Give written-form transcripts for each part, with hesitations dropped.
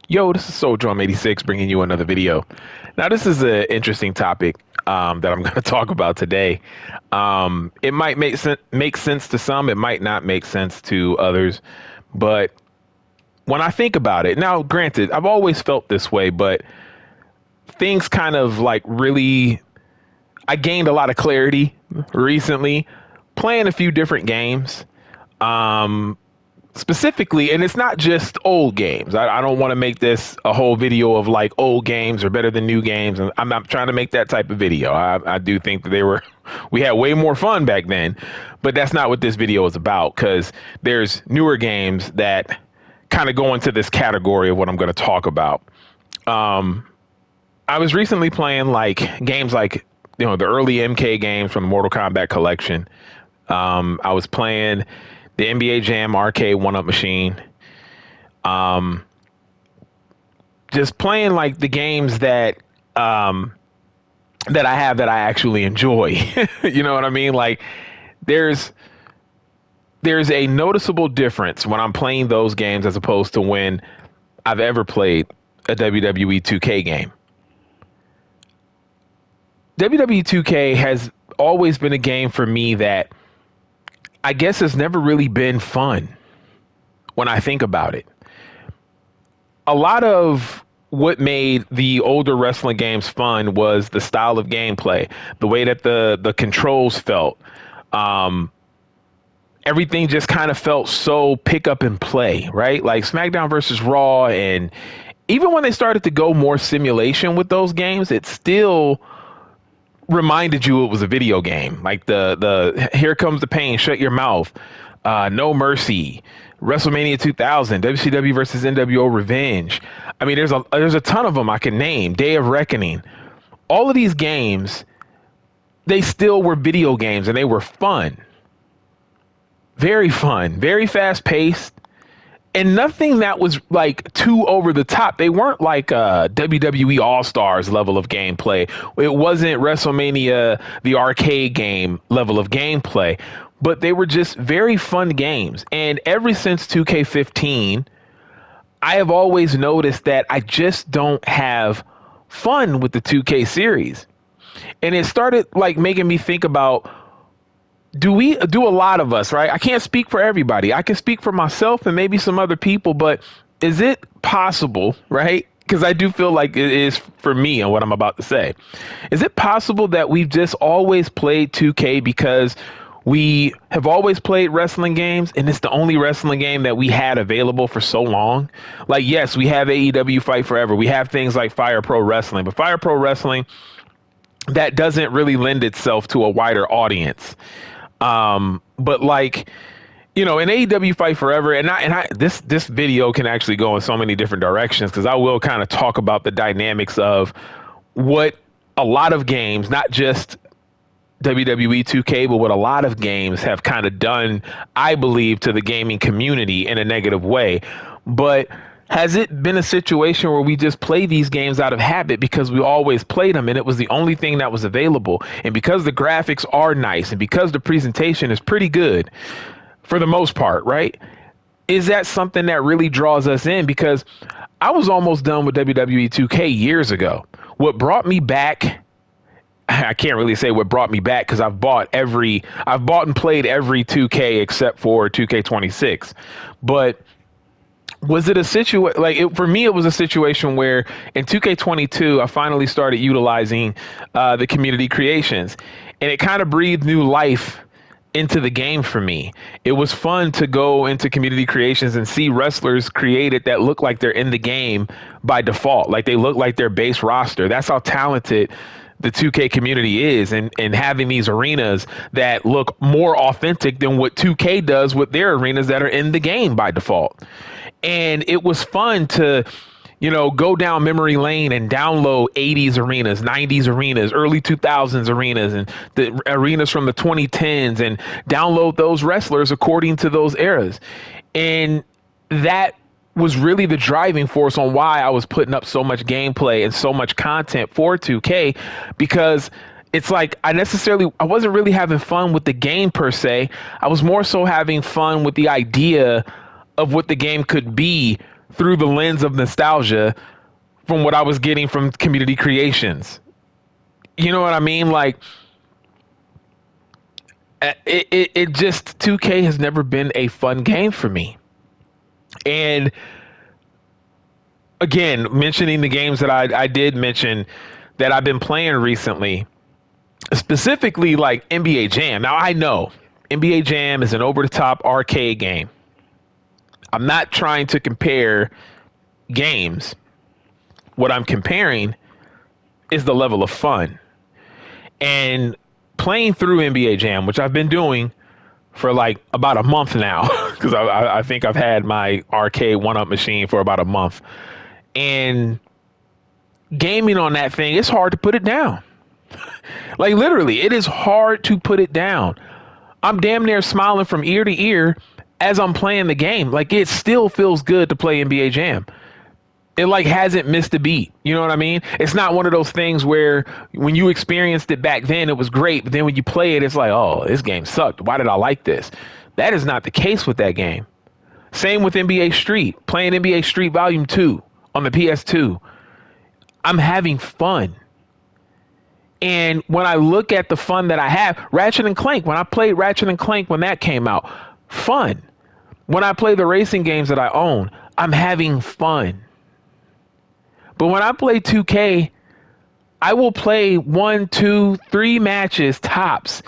Yo, this is Soul Drum 86 bringing you another video. Now, this is an interesting topic that I'm going to talk about today. It might make sense to some, it might not make sense to others. But when I think about it, now, granted, I've always felt this way, but things kind of like really, I gained a lot of clarity recently playing a few different games. Um, Specifically, and it's not just old games. I don't want to make this a whole video of like old games are better than new games, and I'm not trying to make that type of video. I do think that we had way more fun back then, but that's not what this video is about, because there's newer games that kind of go into this category of what I'm going to talk about. Um, I was recently playing like games like, the early MK games from the Mortal Kombat collection. I was playing the NBA Jam arcade one-up machine. Um, just playing like the games that I have that I actually enjoy. You know what I mean? Like there's there's a noticeable difference when I'm playing those games as opposed to when I've ever played a WWE 2K game. WWE 2K has always been a game for me that I guess has never really been fun when I think about it. A lot of what made the older wrestling games fun was the style of gameplay, the way that the controls felt. Um, Everything just kind of felt so pick up and play, right? Like SmackDown versus Raw, and even when they started to go more simulation with those games, it still reminded you it was a video game. Like the Here Comes the Pain, Shut Your Mouth, No Mercy, WrestleMania 2000, WCW versus NWO Revenge. I mean, there's a ton of them I can name. Day of Reckoning. All of these games, they still were video games, and they were fun, very fast paced, and nothing that was like too over the top. They weren't like WWE All Stars level of gameplay. It wasn't WrestleMania, the arcade game level of gameplay, but they were just very fun games. And ever since 2K15, I have always noticed that I just don't have fun with the 2K series. And it started like making me think about, do a lot of us, right? I can't speak for everybody. I can speak for myself and maybe some other people, but is it possible, right? Because I do feel like it is for me and what I'm about to say. Is it possible that we've just always played 2K because we have always played wrestling games and it's the only wrestling game that we had available for so long? Like, yes, we have AEW Fight Forever. We have things like Fire Pro Wrestling, but Fire Pro Wrestling, that doesn't really lend itself to a wider audience. But like, in AEW Fight Forever, this video can actually go in so many different directions, because I will kind of talk about the dynamics of what a lot of games, not just WWE 2K, but what a lot of games have kind of done, I believe, to the gaming community in a negative way. But has it been a situation where we just play these games out of habit because we always played them and it was the only thing that was available? And because the graphics are nice and because the presentation is pretty good for the most part, right? Is that something that really draws us in? Because I was almost done with WWE 2K years ago. What brought me back, I can't really say what brought me back, because I've bought and played every 2K except for 2K26. But was it a situation like for me? It was a situation where in 2K22, I finally started utilizing the community creations, and it kind of breathed new life into the game for me. It was fun to go into community creations and see wrestlers created that look like they're in the game by default, like they look like their base roster. That's how talented the 2K community is, and having these arenas that look more authentic than what 2K does with their arenas that are in the game by default. And it was fun to, go down memory lane and download 80s arenas, 90s arenas, early 2000s arenas, and the arenas from the 2010s, and download those wrestlers according to those eras. And that was really the driving force on why I was putting up so much gameplay and so much content for 2K, because it's like I wasn't really having fun with the game per se. I was more so having fun with the idea of what the game could be through the lens of nostalgia from what I was getting from community creations. You know what I mean? Like, it just 2K has never been a fun game for me. And again, mentioning the games that I did mention that I've been playing recently, specifically like NBA Jam. Now I know NBA Jam is an over the top arcade game. I'm not trying to compare games. What I'm comparing is the level of fun. And playing through NBA Jam, which I've been doing for like about a month now, because I think I've had my arcade one-up machine for about a month. And gaming on that thing, it's hard to put it down. Like literally, it is hard to put it down. I'm damn near smiling from ear to ear as I'm playing the game. Like it still feels good to play NBA Jam. It like hasn't missed a beat. You know what I mean? It's not one of those things where when you experienced it back then, it was great. But then when you play it, it's like, oh, this game sucked. Why did I like this? That is not the case with that game. Same with NBA Street. Playing NBA Street Volume 2 on the PS2. I'm having fun. And when I look at the fun that I have, Ratchet and Clank, when I played Ratchet and Clank when that came out, fun. When I play the racing games that I own, I'm having fun. But when I play 2K, I will play 1, 2, 3 matches tops,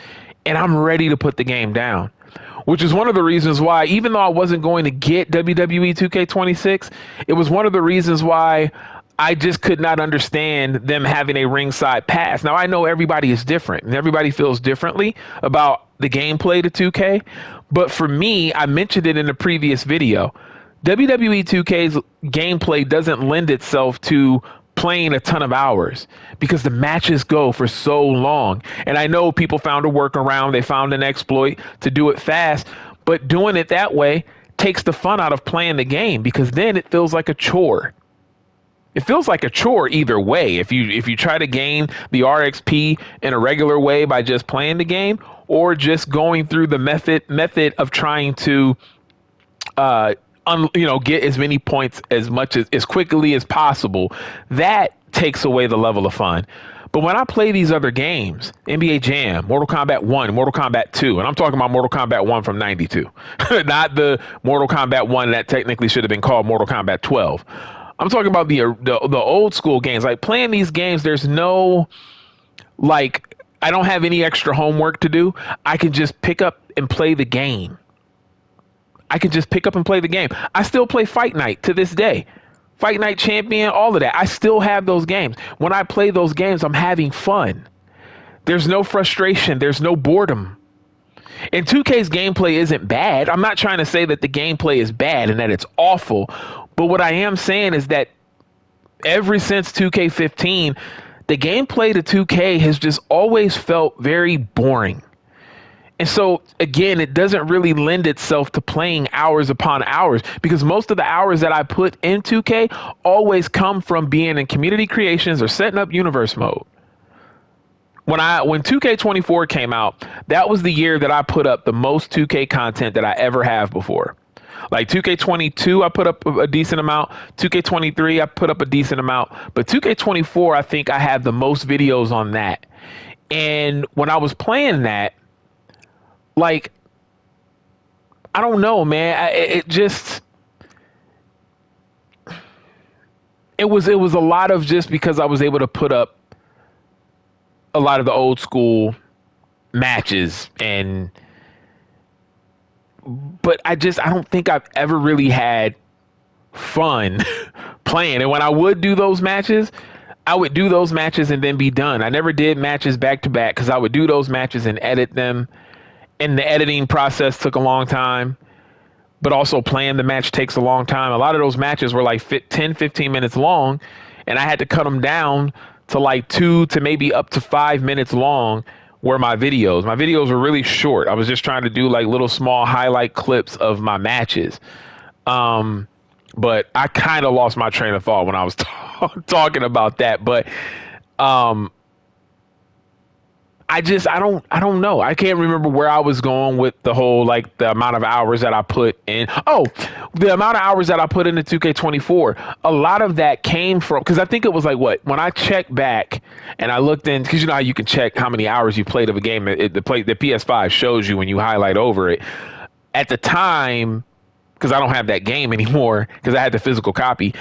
and I'm ready to put the game down. Which is one of the reasons why, even though I wasn't going to get WWE 2K26, it was one of the reasons why I just could not understand them having a ringside pass. Now, I know everybody is different and everybody feels differently about the gameplay to 2K. But for me, I mentioned it in a previous video. WWE 2K's gameplay doesn't lend itself to playing a ton of hours because the matches go for so long. And I know people found a workaround, they found an exploit to do it fast, but doing it that way takes the fun out of playing the game because then it feels like a chore. It feels like a chore either way. If you try to gain the RXP in a regular way by just playing the game or just going through the method of trying to get as many points as quickly as possible, that takes away the level of fun. But when I play these other games, NBA Jam, Mortal Kombat 1, Mortal Kombat 2, and I'm talking about Mortal Kombat 1 from 92, not the Mortal Kombat 1 that technically should have been called Mortal Kombat 12. I'm talking about the old school games. Like playing these games, there's no like I don't have any extra homework to do. I can just pick up and play the game. I can just pick up and play the game. I still play Fight Night to this day. Fight Night Champion, all of that. I still have those games. When I play those games, I'm having fun. There's no frustration. There's no boredom. And 2K's gameplay isn't bad. I'm not trying to say that the gameplay is bad and that it's awful. But what I am saying is that ever since 2K15, the gameplay to 2K has just always felt very boring. And so, again, it doesn't really lend itself to playing hours upon hours because most of the hours that I put in 2K always come from being in community creations or setting up universe mode. When 2K24 came out, that was the year that I put up the most 2K content that I ever have before. Like 2K22, I put up a decent amount. 2K23, I put up a decent amount. But 2K24, I think I have the most videos on that. And when I was playing that, like, I don't know, man. It was a lot of just because I was able to put up a lot of the old school matches but I don't think I've ever really had fun playing. And when I would do those matches, I would do those matches and then be done. I never did matches back to back because I would do those matches and edit them. And the editing process took a long time, but also playing the match takes a long time. A lot of those matches were like 10, 15 minutes long, and I had to cut them down to like 2 to maybe up to 5 minutes long were my videos. My videos were really short. I was just trying to do like little small highlight clips of my matches. But I kind of lost my train of thought when I was talking about that. But I don't know. I can't remember where I was going with the whole, like, the amount of hours that I put in. Oh, the amount of hours that I put into 2K24. A lot of that came from, because I think it was like, what, when I checked back and I looked in, because you know how you can check how many hours you played of a game. The PS5 shows you when you highlight over it. At the time, because I don't have that game anymore, because I had the physical copy.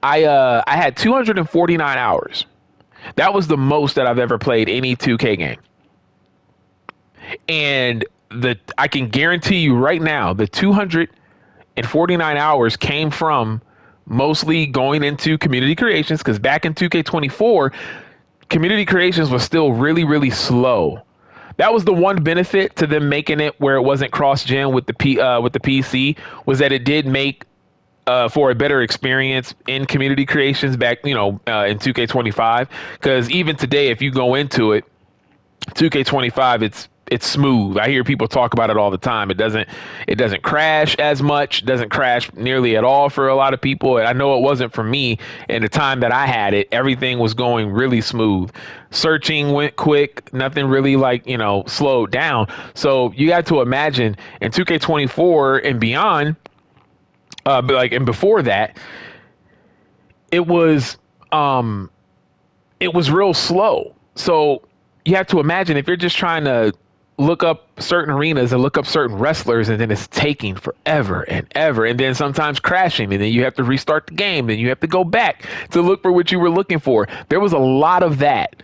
I had 249 hours. That was the most that I've ever played any 2K game. And I can guarantee you right now, the 249 hours came from mostly going into community creations, because back in 2K24, community creations was still really, really slow. That was the one benefit to them making it where it wasn't cross-gen with the PC, was that it did make for a better experience in community creations back, in 2K25. Because even today, if you go into it, 2K25, it's smooth. I hear people talk about it all the time. It doesn't crash as much, doesn't crash nearly at all for a lot of people. And I know it wasn't for me. In the time that I had it, everything was going really smooth. Searching went quick, nothing really slowed down. So you got to imagine in 2K24 and beyond, and before that, it was it was real slow. So you have to imagine, if you're just trying to look up certain arenas and look up certain wrestlers, and then it's taking forever and ever, and then sometimes crashing, and then you have to restart the game, then you have to go back to look for what you were looking for. There was a lot of that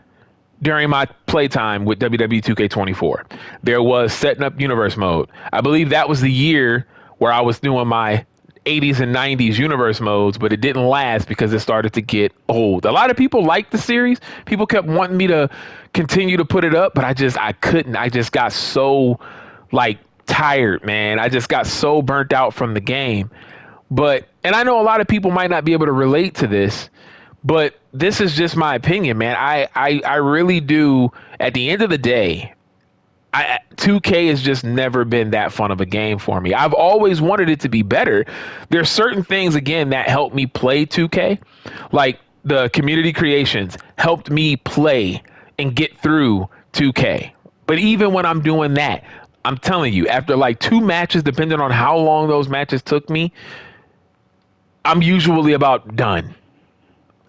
during my playtime with WWE 2K24. There was setting up universe mode. I believe that was the year where I was doing my 80s and 90s universe modes, but it didn't last because it started to get old. A lot of people liked the series. People kept wanting me to continue to put it up, but I couldn't. I just got so tired, man. I just got so burnt out from the game. And I know a lot of people might not be able to relate to this, but this is just my opinion, man. I really do. At the end of the day, 2K has just never been that fun of a game for me. I've always wanted it to be better. There's certain things, again, that help me play 2K, like the community creations helped me play and get through 2K. But even when I'm doing that, I'm telling you, after like 2 matches, depending on how long those matches took me, I'm usually about done.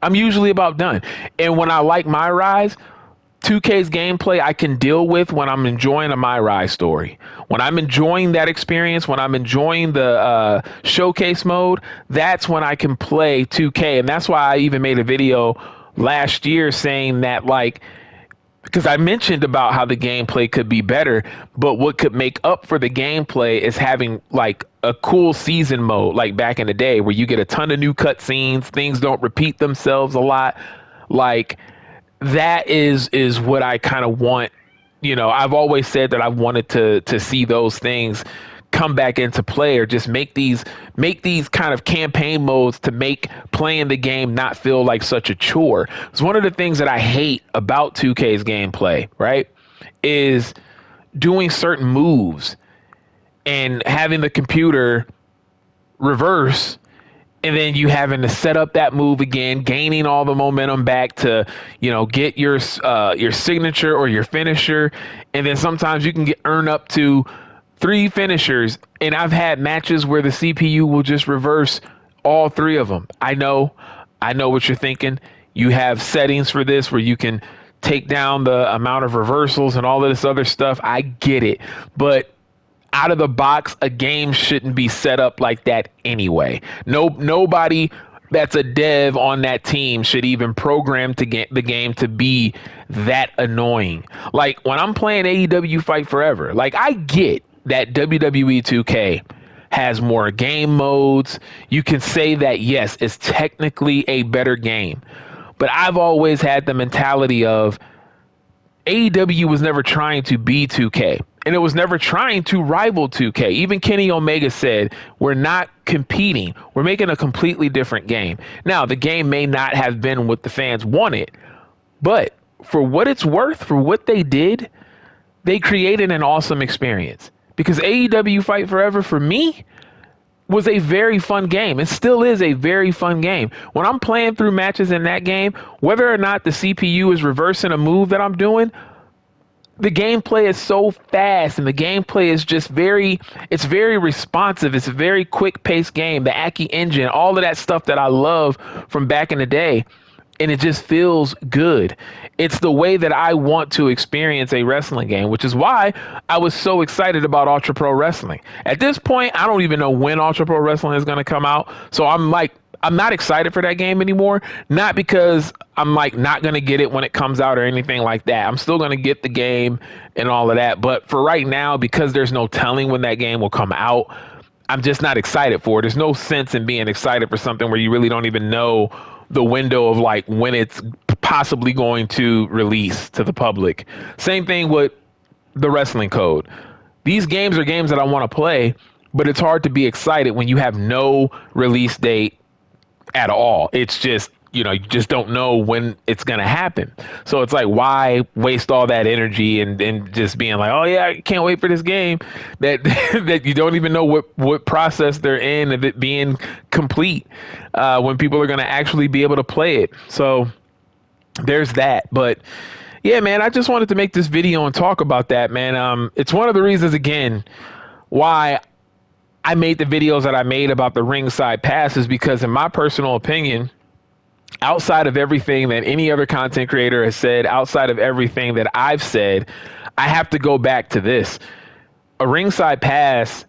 And when I like my rise, 2K's gameplay I can deal with when I'm enjoying a My Rise story. When I'm enjoying that experience, when I'm enjoying the showcase mode, that's when I can play 2K. And that's why I even made a video last year saying that, because I mentioned about how the gameplay could be better, but what could make up for the gameplay is having a cool season mode, like back in the day, where you get a ton of new cutscenes, things don't repeat themselves a lot. That is what I kind of want. I've always said that I wanted to see those things come back into play, or just make these kind of campaign modes to make playing the game not feel like such a chore. It's one of the things that I hate about 2K's gameplay, right? Is doing certain moves and having the computer reverse, and then you having to set up that move again, gaining all the momentum back to, get your signature or your finisher. And then sometimes you can earn up to 3 finishers. And I've had matches where the CPU will just reverse all 3 of them. I know what you're thinking. You have settings for this where you can take down the amount of reversals and all of this other stuff. I get it. But out of the box, a game shouldn't be set up like that anyway. Nobody that's a dev on that team should even program to get the game to be that annoying. Like when I'm playing AEW Fight Forever, I get that WWE 2K has more game modes. You can say that, yes, it's technically a better game. But I've always had the mentality of AEW was never trying to be 2K, and it was never trying to rival 2K. Even Kenny Omega said, we're not competing. We're making a completely different game. Now, the game may not have been what the fans wanted, but for what it's worth, for what they did, they created an awesome experience. Because AEW Fight Forever, for me, was a very fun game. It still is a very fun game. When I'm playing through matches in that game, whether or not the CPU is reversing a move that I'm doing, the gameplay is so fast and the gameplay is just it's very responsive. It's a very quick paced game. The Aki engine, all of that stuff that I love from back in the day. And it just feels good. It's the way that I want to experience a wrestling game, which is why I was so excited about Ultra Pro Wrestling. At this point, I don't even know when Ultra Pro Wrestling is going to come out. So I'm not excited for that game anymore. Not because I'm like not going to get it when it comes out or anything like that. I'm still going to get the game and all of that. But for right now, because there's no telling when that game will come out, I'm just not excited for it. There's no sense in being excited for something where you really don't even know the window of like when it's possibly going to release to the public. Same thing with the wrestling code. These games are games that I want to play, but it's hard to be excited when you have no release date at all. It's just, you just don't know when it's going to happen. So it's like, why waste all that energy and just being like, oh yeah, I can't wait for this game that that you don't even know what process they're in of it being complete when people are going to actually be able to play it. So there's that. But yeah, man, I just wanted to make this video and talk about that, man. It's one of the reasons, again, why I made the videos that I made about the ringside passes, because in my personal opinion, outside of everything that any other content creator has said, outside of everything that I've said, I have to go back to this. A ringside pass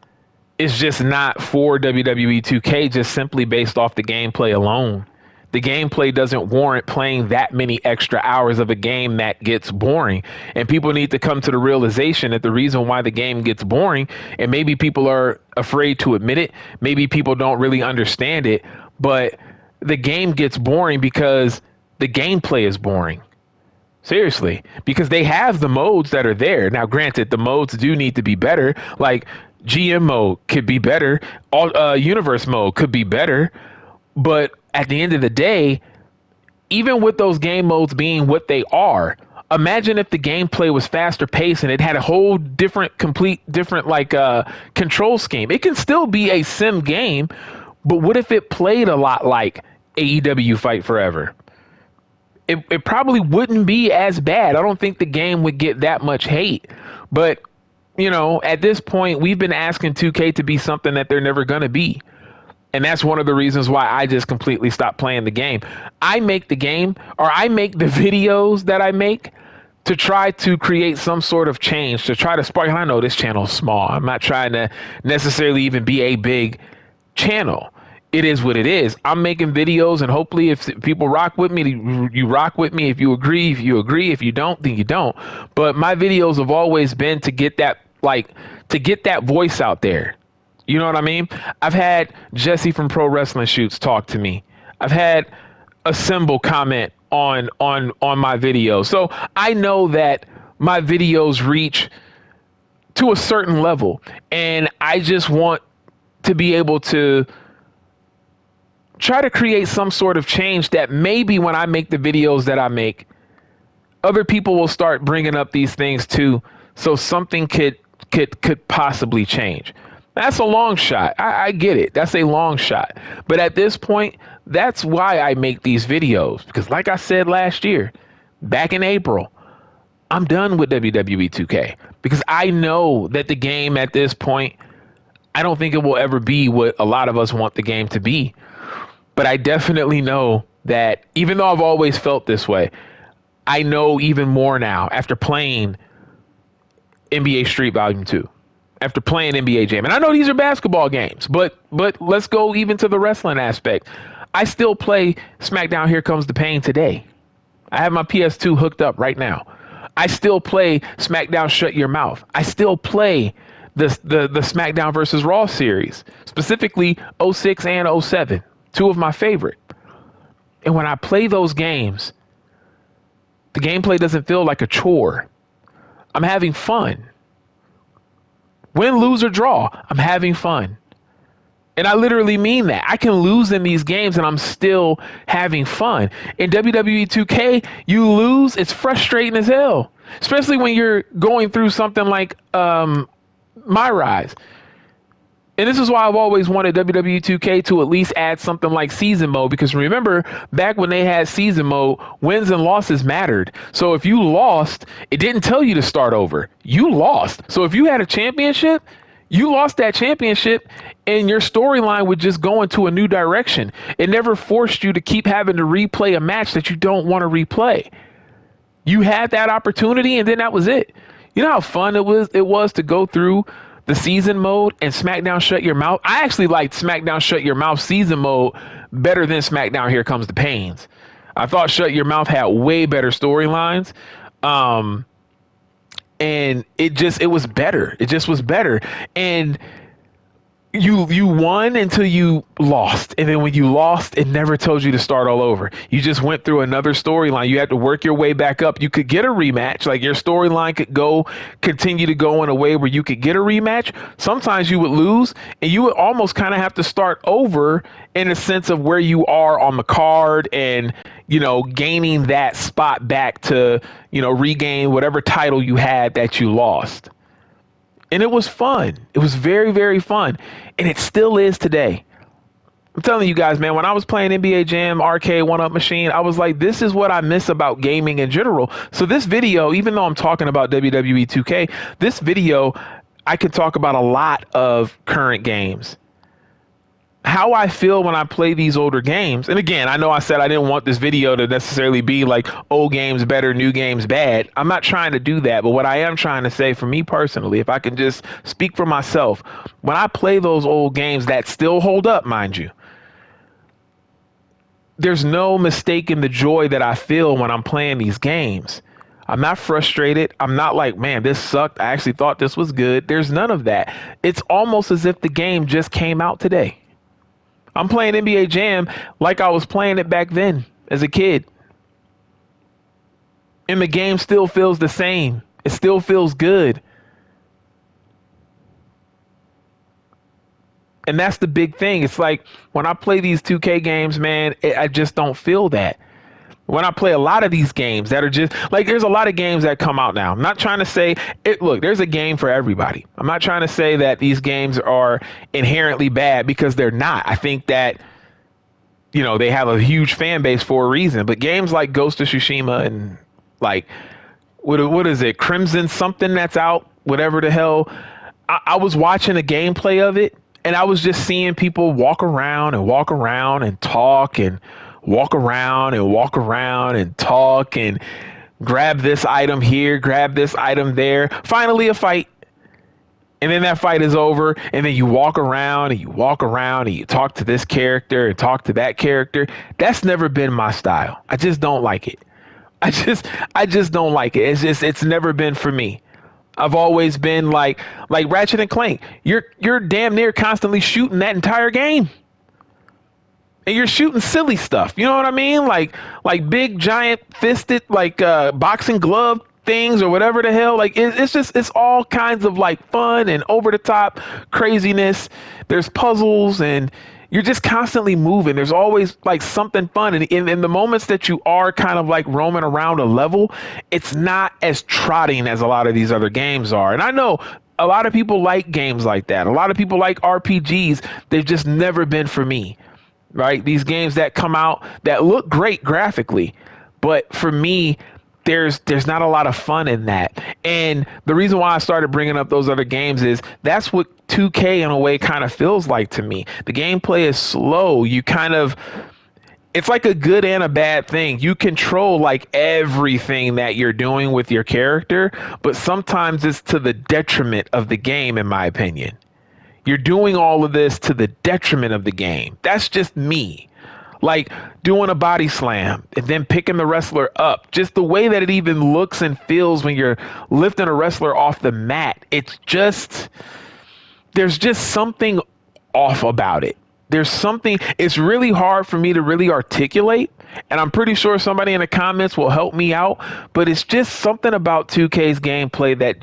is just not for WWE 2K, just simply based off the gameplay alone. The gameplay doesn't warrant playing that many extra hours of a game that gets boring. And people need to come to the realization that the reason why the game gets boring, and maybe people are afraid to admit it, maybe people don't really understand it, but the game gets boring because the gameplay is boring. Seriously, because they have the modes that are there. Now, granted, the modes do need to be better. Like GM mode could be better. Universe mode could be better. But at the end of the day, even with those game modes being what they are, imagine if the gameplay was faster paced and it had a whole complete different control scheme. It can still be a sim game, but what if it played a lot like AEW Fight Forever? It probably wouldn't be as bad. I don't think the game would get that much hate. But, at this point, we've been asking 2K to be something that they're never going to be. And that's one of the reasons why I just completely stopped playing the game. I make the game, or I make the videos that I make to try to create some sort of change, to try to spark. And I know this channel is small. I'm not trying to necessarily even be a big channel. It is what it is. I'm making videos, and hopefully if people rock with me, you rock with me. If you agree, you agree. If you don't, then you don't. But my videos have always been to get that voice out there. You know what I mean? I've had Jesse from Pro Wrestling Shoots talk to me. I've had a symbol comment on my videos. So I know that my videos reach to a certain level, and I just want to be able to try to create some sort of change that maybe when I make the videos that I make, other people will start bringing up these things too. So something could possibly change. That's a long shot. I get it. That's a long shot. But at this point, that's why I make these videos. Because like I said last year, back in April, I'm done with WWE 2K. Because I know that the game at this point, I don't think it will ever be what a lot of us want the game to be. But I definitely know that even though I've always felt this way, I know even more now after playing NBA Street Volume 2. After playing NBA Jam. And I know these are basketball games, but let's go even to the wrestling aspect. I still play SmackDown Here Comes the Pain today. I have my PS2 hooked up right now. I still play SmackDown Shut Your Mouth. I still play the SmackDown versus Raw series, specifically 06 and 07, two of my favorite. And when I play those games, the gameplay doesn't feel like a chore. I'm having fun. Win, lose, or draw, I'm having fun. And I literally mean that. I can lose in these games and I'm still having fun. In WWE 2K, you lose, it's frustrating as hell. Especially when you're going through something like My Rise. And this is why I've always wanted WWE 2K to at least add something like season mode, because remember, back when they had season mode, wins and losses mattered. So if you lost, it didn't tell you to start over. You lost. So if you had a championship, you lost that championship and your storyline would just go into a new direction. It never forced you to keep having to replay a match that you don't want to replay. You had that opportunity and then that was it. You know how fun it was to go through the season mode and SmackDown Shut Your Mouth? I actually liked SmackDown Shut Your Mouth season mode better than SmackDown Here Comes the Pains. I thought Shut Your Mouth had way better storylines. And it was better. It just was better. And you won until you lost, and then when you lost, it never told you to start all over. You just went through another storyline. You had to work your way back up. You could get a rematch, like your storyline could continue to go in a way where you could get a rematch. Sometimes you would lose and you would almost kind of have to start over in a sense of where you are on the card, and gaining that spot back to regain whatever title you had that you lost. And it was fun. It was very, very fun. And it still is today. I'm telling you guys, man, when I was playing NBA Jam Arcade 1-Up Machine, I was like, this is what I miss about gaming in general. So this video, even though I'm talking about WWE 2K, this video, I could talk about a lot of current games. How I feel when I play these older games. And again, I know I said I didn't want this video to necessarily be like old games better, new games bad. I'm not trying to do that. But what I am trying to say, for me personally, if I can just speak for myself, when I play those old games that still hold up, mind you, there's no mistaking the joy that I feel when I'm playing these games. I'm not frustrated. I'm not like, man, this sucked. I actually thought this was good. There's none of that. It's almost as if the game just came out today. I'm playing NBA Jam like I was playing it back then as a kid. And the game still feels the same. It still feels good. And that's the big thing. It's like when I play these 2K games, man, I just don't feel that. When I play a lot of these games that are just like, there's a lot of games that come out now. I'm not trying to say it. Look, there's a game for everybody. I'm not trying to say that these games are inherently bad, because they're not. I think that, they have a huge fan base for a reason. But games like Ghost of Tsushima and like, what is it? Crimson something that's out, whatever the hell. I was watching a gameplay of it, and I was just seeing people walk around and talk and walk around and talk and grab this item here, grab this item there. Finally a fight. And then that fight is over, and then you walk around and you talk to this character and talk to that character. That's never been my style. I just don't like it. I just don't like it. It's never been for me. I've always been like Ratchet and Clank. You're damn near constantly shooting that entire game. And you're shooting silly stuff. You know what I mean? Like big giant fisted boxing glove things or whatever the hell. Like it's all kinds of like fun and over the top craziness. There's puzzles and you're just constantly moving. There's always like something fun. And in the moments that you are kind of like roaming around a level, it's not as trotting as a lot of these other games are. And I know a lot of people like games like that. A lot of people like RPGs. They've just never been for me. Right? These games that come out that look great graphically, but for me, there's not a lot of fun in that. And the reason why I started bringing up those other games is that's what 2K in a way kind of feels like to me. The gameplay is slow. It's like a good and a bad thing. You control like everything that you're doing with your character, but sometimes it's to the detriment of the game, in my opinion. You're doing all of this to the detriment of the game. That's just me. Like doing a body slam and then picking the wrestler up. Just the way that it even looks and feels when you're lifting a wrestler off the mat. There's just something off about it. It's really hard for me to really articulate. And I'm pretty sure somebody in the comments will help me out. But it's just something about 2K's gameplay that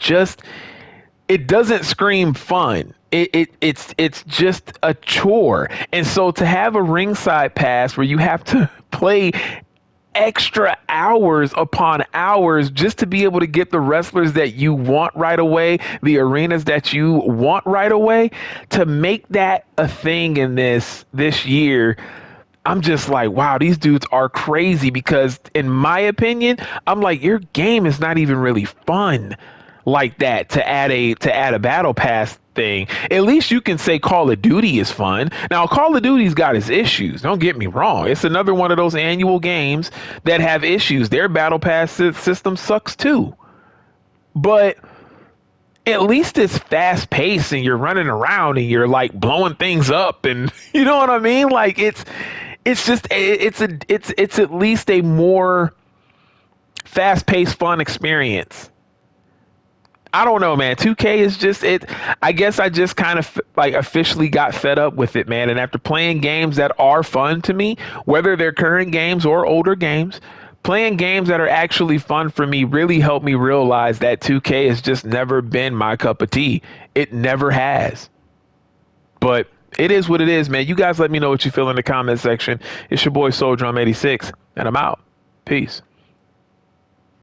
it doesn't scream fun. It's just a chore. And so to have a ringside pass where you have to play extra hours upon hours just to be able to get the wrestlers that you want right away, the arenas that you want right away, to make that a thing in this year. I'm just like, wow, these dudes are crazy because in my opinion, I'm like, your game is not even really fun like that to add a battle pass thing. At least you can say Call of Duty is fun. Now, Call of Duty's got its issues. Don't get me wrong. It's another one of those annual games that have issues. Their battle pass system sucks too. But at least it's fast paced and you're running around and you're like blowing things up and you know what I mean? Like it's at least a more fast paced fun experience. I don't know, man. 2K is just it. I guess I just kind of like officially got fed up with it, man. And after playing games that are fun to me, whether they're current games or older games, playing games that are actually fun for me really helped me realize that 2K has just never been my cup of tea. It never has. But it is what it is, man. You guys let me know what you feel in the comment section. It's your boy Soul Drum 86, and I'm out. Peace.